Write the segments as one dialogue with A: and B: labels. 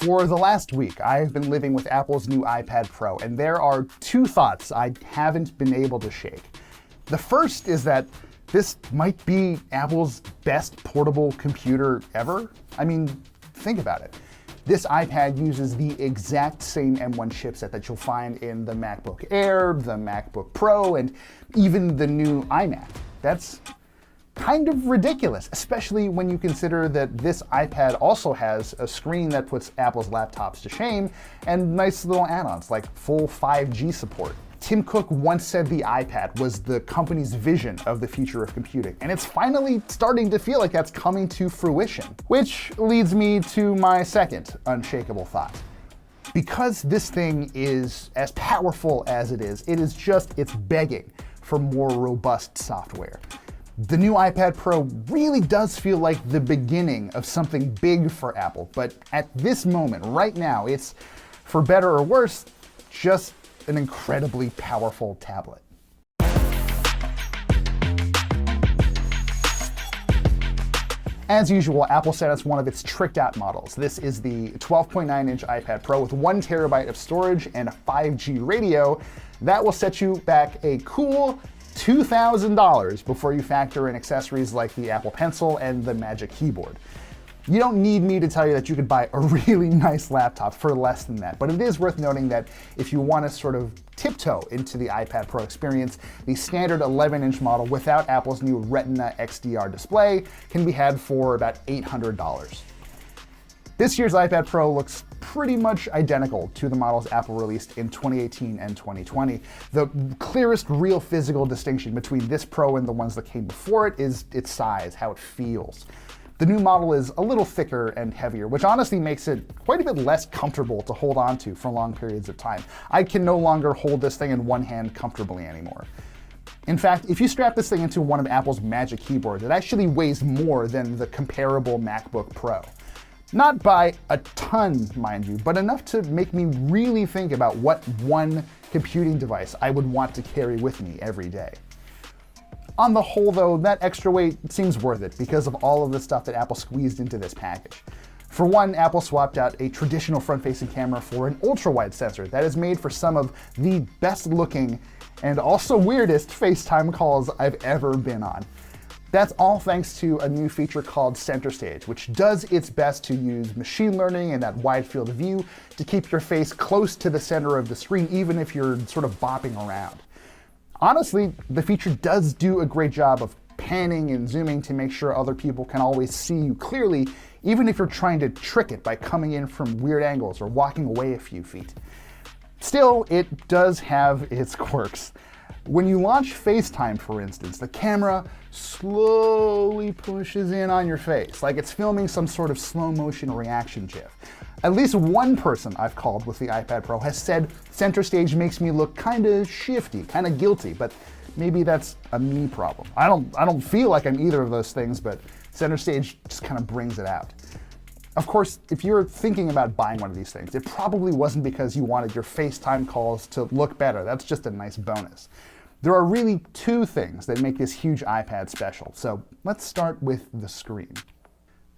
A: For the last week, I've been living with Apple's new iPad Pro, and there are two thoughts I haven't been able to shake. The first is that this might be Apple's best portable computer ever. I mean, think about it. This iPad uses the exact same M1 chipset that you'll find in the MacBook Air, the MacBook Pro, and even the new iMac. That's kind of ridiculous, especially when you consider that this iPad also has a screen that puts Apple's laptops to shame and nice little add-ons like full 5G support. Tim Cook once said the iPad was the company's vision of the future of computing, and it's finally starting to feel like that's coming to fruition. Which leads me to my second unshakable thought. Because this thing is as powerful as it's begging for more robust software. The new iPad Pro really does feel like the beginning of something big for Apple, but at this moment, right now, it's, for better or worse, just an incredibly powerful tablet. As usual, Apple sent us one of its tricked out models. This is the 12.9-inch iPad Pro with 1 terabyte of storage and a 5G radio. That will set you back a cool $2,000 before you factor in accessories like the Apple Pencil and the Magic Keyboard. You don't need me to tell you that you could buy a really nice laptop for less than that, but it is worth noting that if you want to sort of tiptoe into the iPad Pro experience, the standard 11-inch model without Apple's new Retina XDR display can be had for about $800. This year's iPad Pro looks pretty much identical to the models Apple released in 2018 and 2020. The clearest real physical distinction between this Pro and the ones that came before it is its size, how it feels. The new model is a little thicker and heavier, which honestly makes it quite a bit less comfortable to hold on to for long periods of time. I can no longer hold this thing in one hand comfortably anymore. In fact, if you strap this thing into one of Apple's Magic Keyboards, it actually weighs more than the comparable MacBook Pro. Not by a ton, mind you, but enough to make me really think about what one computing device I would want to carry with me every day. On the whole, though, that extra weight seems worth it because of all of the stuff that Apple squeezed into this package. For one, Apple swapped out a traditional front-facing camera for an ultra-wide sensor that is made for some of the best-looking and also weirdest FaceTime calls I've ever been on. That's all thanks to a new feature called Center Stage, which does its best to use machine learning and that wide field of view to keep your face close to the center of the screen, even if you're sort of bopping around. Honestly, the feature does do a great job of panning and zooming to make sure other people can always see you clearly, even if you're trying to trick it by coming in from weird angles or walking away a few feet. Still, it does have its quirks. When you launch FaceTime, for instance, the camera slowly pushes in on your face, like it's filming some sort of slow motion reaction GIF. At least one person I've called with the iPad Pro has said Center Stage makes me look kind of shifty, kind of guilty, but maybe that's a me problem. I don't feel like I'm either of those things, but Center Stage just kind of brings it out. Of course, if you're thinking about buying one of these things, it probably wasn't because you wanted your FaceTime calls to look better. That's just a nice bonus. There are really two things that make this huge iPad special, so let's start with the screen.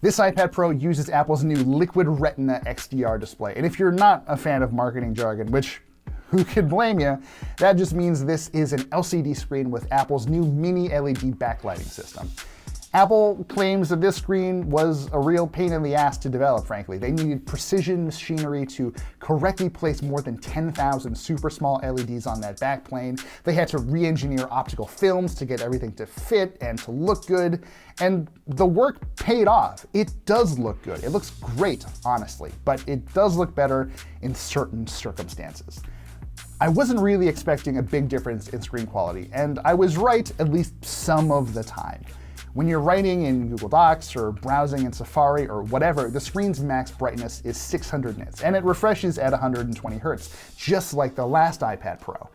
A: This iPad Pro uses Apple's new Liquid Retina XDR display, and if you're not a fan of marketing jargon, which who could blame you, that just means this is an LCD screen with Apple's new mini LED backlighting system. Apple claims that this screen was a real pain in the ass to develop, frankly. They needed precision machinery to correctly place more than 10,000 super small LEDs on that backplane. They had to re-engineer optical films to get everything to fit and to look good. And the work paid off. It does look good. It looks great, honestly, but it does look better in certain circumstances. I wasn't really expecting a big difference in screen quality, and I was right at least some of the time. When you're writing in Google Docs or browsing in Safari or whatever, the screen's max brightness is 600 nits, and it refreshes at 120 Hz, just like the last iPad Pro.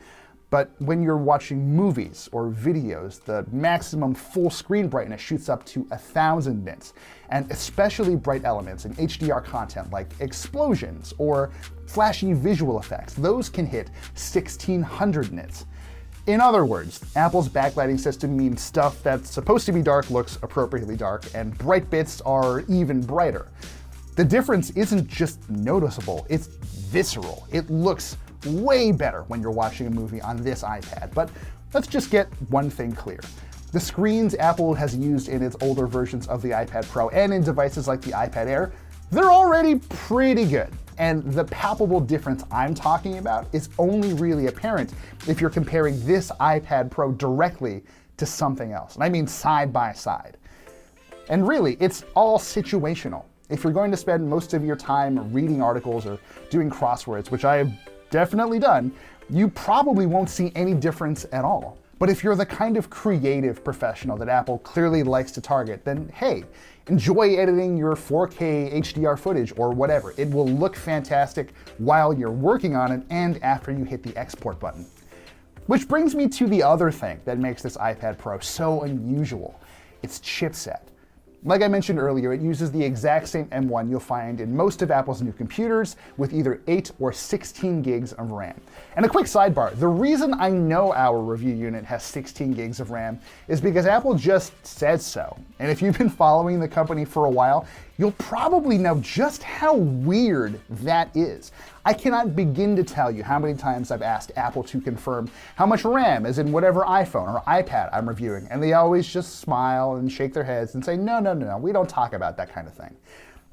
A: But when you're watching movies or videos, the maximum full screen brightness shoots up to 1000 nits, and especially bright elements in HDR content like explosions or flashy visual effects, those can hit 1600 nits. In other words, Apple's backlighting system means stuff that's supposed to be dark looks appropriately dark, and bright bits are even brighter. The difference isn't just noticeable, it's visceral. It looks way better when you're watching a movie on this iPad, but let's just get one thing clear. The screens Apple has used in its older versions of the iPad Pro and in devices like the iPad Air, they're already pretty good. And the palpable difference I'm talking about is only really apparent if you're comparing this iPad Pro directly to something else. And I mean side by side. And really, it's all situational. If you're going to spend most of your time reading articles or doing crosswords, which I have definitely done, you probably won't see any difference at all. But if you're the kind of creative professional that Apple clearly likes to target, then hey, enjoy editing your 4K HDR footage or whatever. It will look fantastic while you're working on it and after you hit the export button. Which brings me to the other thing that makes this iPad Pro so unusual, its chipset. Like I mentioned earlier, it uses the exact same M1 you'll find in most of Apple's new computers with either 8 or 16 gigs of RAM. And a quick sidebar, the reason I know our review unit has 16 gigs of RAM is because Apple just said so. And if you've been following the company for a while, you'll probably know just how weird that is. I cannot begin to tell you how many times I've asked Apple to confirm how much RAM is in whatever iPhone or iPad I'm reviewing, and they always just smile and shake their heads and say, no, we don't talk about that kind of thing.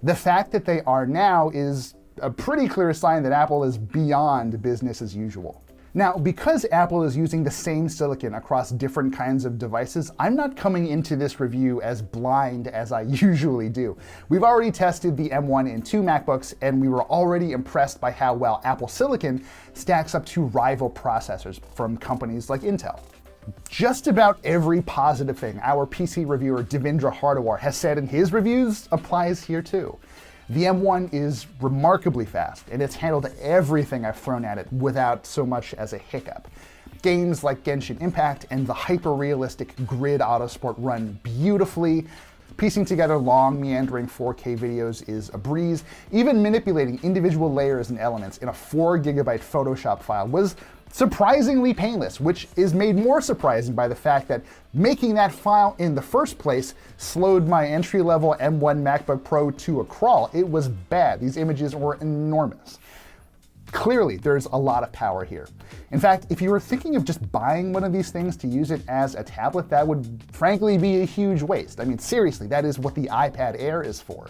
A: The fact that they are now is a pretty clear sign that Apple is beyond business as usual. Now, because Apple is using the same silicon across different kinds of devices, I'm not coming into this review as blind as I usually do. We've already tested the M1 in 2 MacBooks, and we were already impressed by how well Apple Silicon stacks up to rival processors from companies like Intel. Just about every positive thing our PC reviewer Devendra Hardawar has said in his reviews applies here too. The M1 is remarkably fast, and it's handled everything I've thrown at it without so much as a hiccup. Games like Genshin Impact and the hyper-realistic Grid Autosport run beautifully. Piecing together long, meandering 4K videos is a breeze. Even manipulating individual layers and elements in a 4 GB Photoshop file was surprisingly painless, which is made more surprising by the fact that making that file in the first place slowed my entry-level M1 MacBook Pro to a crawl. It was bad. These images were enormous. Clearly, there's a lot of power here. In fact, if you were thinking of just buying one of these things to use it as a tablet, that would frankly be a huge waste. I mean, seriously, that is what the iPad Air is for.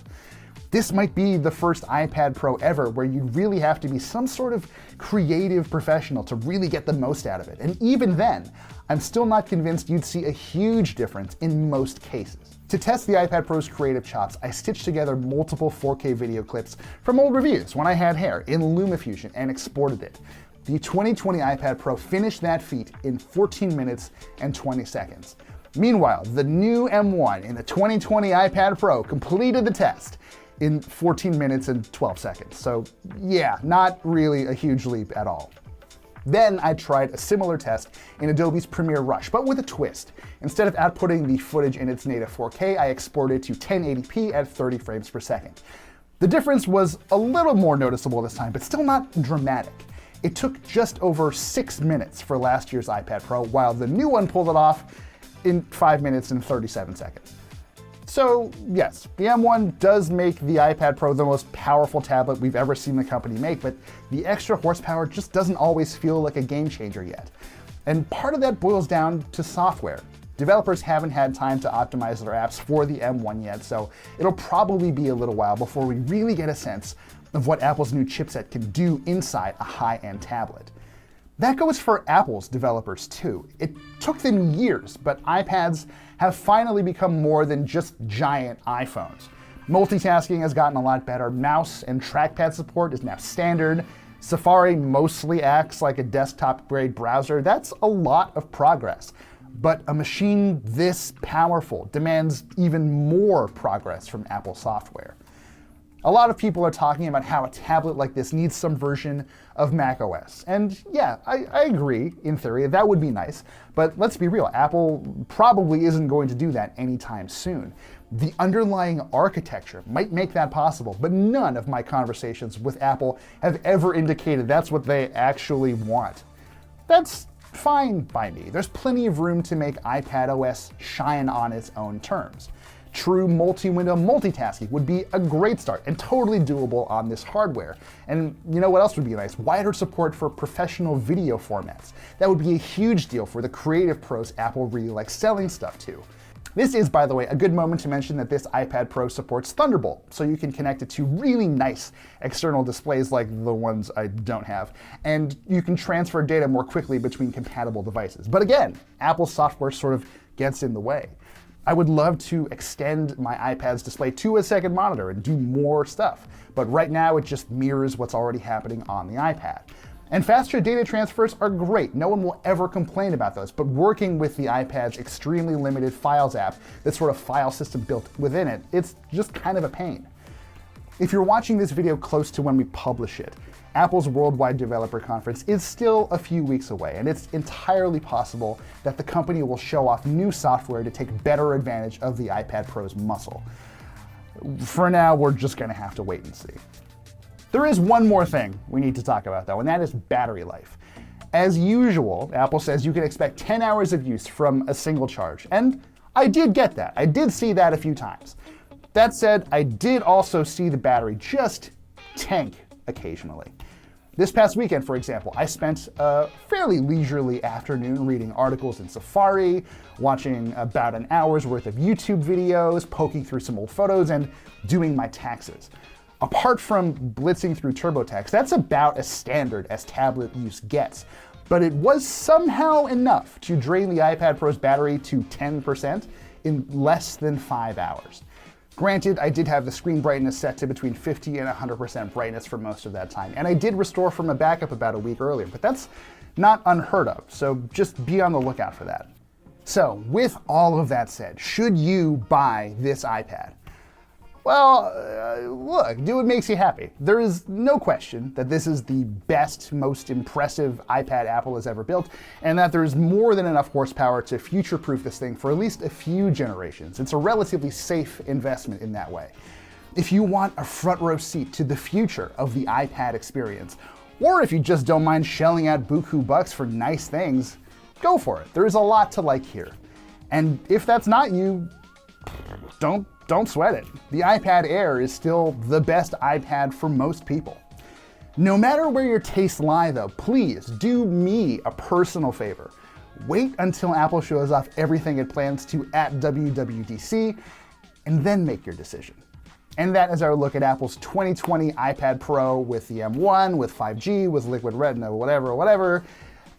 A: This might be the first iPad Pro ever where you really have to be some sort of creative professional to really get the most out of it. And even then, I'm still not convinced you'd see a huge difference in most cases. To test the iPad Pro's creative chops, I stitched together multiple 4K video clips from old reviews when I had hair in LumaFusion and exported it. The 2020 iPad Pro finished that feat in 14 minutes and 20 seconds. Meanwhile, the new M1 in the 2020 iPad Pro completed the test in 14 minutes and 12 seconds. So yeah, not really a huge leap at all. Then I tried a similar test in Adobe's Premiere Rush, but with a twist. Instead of outputting the footage in its native 4K, I exported to 1080p at 30 frames per second. The difference was a little more noticeable this time, but still not dramatic. It took just over 6 minutes for last year's iPad Pro, while the new one pulled it off in 5 minutes and 37 seconds. So yes, the M1 does make the iPad Pro the most powerful tablet we've ever seen the company make, but the extra horsepower just doesn't always feel like a game changer yet. And part of that boils down to software. Developers haven't had time to optimize their apps for the M1 yet, so it'll probably be a little while before we really get a sense of what Apple's new chipset can do inside a high-end tablet. That goes for Apple's developers too. It took them years, but iPads have finally become more than just giant iPhones. Multitasking has gotten a lot better. Mouse and trackpad support is now standard. Safari mostly acts like a desktop-grade browser. That's a lot of progress. But a machine this powerful demands even more progress from Apple software. A lot of people are talking about how a tablet like this needs some version of macOS. And yeah, I agree, in theory, that would be nice. But let's be real, Apple probably isn't going to do that anytime soon. The underlying architecture might make that possible, but none of my conversations with Apple have ever indicated that's what they actually want. That's fine by me. There's plenty of room to make iPad OS shine on its own terms. True multi-window multitasking would be a great start and totally doable on this hardware. And you know what else would be nice? Wider support for professional video formats. That would be a huge deal for the creative pros Apple really likes selling stuff to. This is, by the way, a good moment to mention that this iPad Pro supports Thunderbolt, so you can connect it to really nice external displays like the ones I don't have, and you can transfer data more quickly between compatible devices. But again, Apple's software sort of gets in the way. I would love to extend my iPad's display to a second monitor and do more stuff, but right now it just mirrors what's already happening on the iPad. And faster data transfers are great. No one will ever complain about those, but working with the iPad's extremely limited Files app, that sort of file system built within it, it's just kind of a pain. If you're watching this video close to when we publish it, Apple's Worldwide Developer Conference is still a few weeks away, and it's entirely possible that the company will show off new software to take better advantage of the iPad Pro's muscle. For now, we're just gonna have to wait and see. There is one more thing we need to talk about though, and that is battery life. As usual, Apple says you can expect 10 hours of use from a single charge, and I did get that. I did see that a few times. That said, I did also see the battery just tank occasionally. This past weekend, for example, I spent a fairly leisurely afternoon reading articles in Safari, watching about an hour's worth of YouTube videos, poking through some old photos, and doing my taxes. Apart from blitzing through TurboTax, that's about as standard as tablet use gets. But it was somehow enough to drain the iPad Pro's battery to 10% in less than 5 hours. Granted, I did have the screen brightness set to between 50 and 100% brightness for most of that time, and I did restore from a backup about a week earlier, but that's not unheard of, so just be on the lookout for that. So, with all of that said, should you buy this iPad? Well, look, do what makes you happy. There is no question that this is the best, most impressive iPad Apple has ever built, and that there's more than enough horsepower to future-proof this thing for at least a few generations. It's a relatively safe investment in that way. If you want a front-row seat to the future of the iPad experience, or if you just don't mind shelling out buku bucks for nice things, go for it. There is a lot to like here. And if that's not you, don't sweat it. The iPad Air is still the best iPad for most people. No matter where your tastes lie though, please do me a personal favor. Wait until Apple shows off everything it plans to at WWDC, and then make your decision. And that is our look at Apple's 2020 iPad Pro with the M1, with 5G, with Liquid Retina, whatever.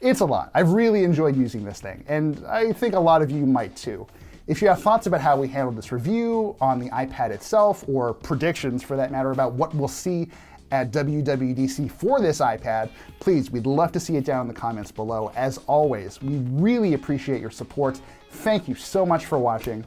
A: It's a lot. I've really enjoyed using this thing, and I think a lot of you might too. If you have thoughts about how we handled this review on the iPad itself, or predictions for that matter about what we'll see at WWDC for this iPad, please, we'd love to see it down in the comments below. As always, we really appreciate your support. Thank you so much for watching.